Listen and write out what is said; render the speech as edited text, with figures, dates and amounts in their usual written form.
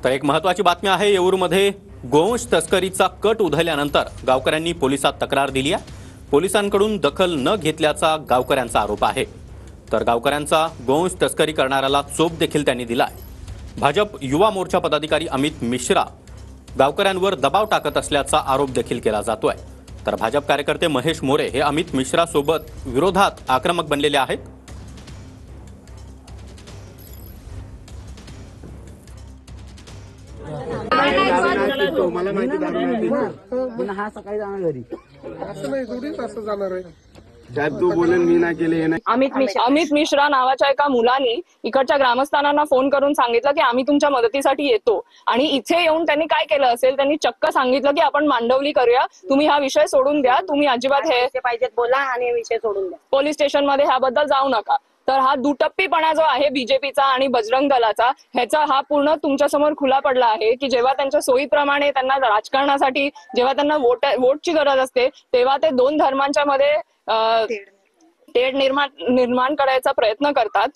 तर एक महत्त्वाची बातमी आहे, येऊरमध्ये गोवंश तस्करीचा कट उधळल्यानंतर गावकऱ्यांनी पोलिसात तक्रार दिली आहे। पोलिसांकडून दखल न घेतल्याचा गावकऱ्यांचा आरोप आहे। तर गावकऱ्यांचा गोवंश तस्करी करणाऱ्याला चोप देखील त्यांनी दिला आहे। भाजप युवा मोर्चा पदाधिकारी अमित मिश्रा गावकऱ्यांवर दबाव टाकत असल्याचा आरोप देखील केला जातोय। तर भाजप कार्यकर्ते महेश मोरे हे अमित मिश्रा सोबत विरोधात आक्रमक बनलेले आहेत। मला माहिती हा सकाळी जाणार घरी असं नाही थोडीच असं जाणार आहे साहेब। तू बोलेन मी ना केले हे नाही। अमित मिश्रा नावाच्या एका मुलाने इकडच्या ग्रामस्थांना फोन करून सांगितलं की आम्ही तुमच्या मदतीसाठी येतो आणि इथे येऊन त्यांनी काय केलं असेल, त्यांनी चक्क सांगितलं की आपण मांडवली करूया, तुम्ही हा विषय सोडून द्या, तुम्ही अजिबात हे पाहिजेत बोला आणि विषय सोडून द्या, पोलीस स्टेशन मध्ये ह्याबद्दल जाऊ नका। तर हा दुटप्पीपणा जो आहे बीजेपीचा आणि बजरंग दलाचा, ह्याचा हा पूर्ण तुमच्या समोर खुला पडला आहे की जेव्हा त्यांच्या सोयीप्रमाणे त्यांना राजकारणासाठी जेव्हा त्यांना वोटची गरज असते तेव्हा ते दोन धर्मांच्या मध्ये तेढ निर्माण करायचा प्रयत्न करतात।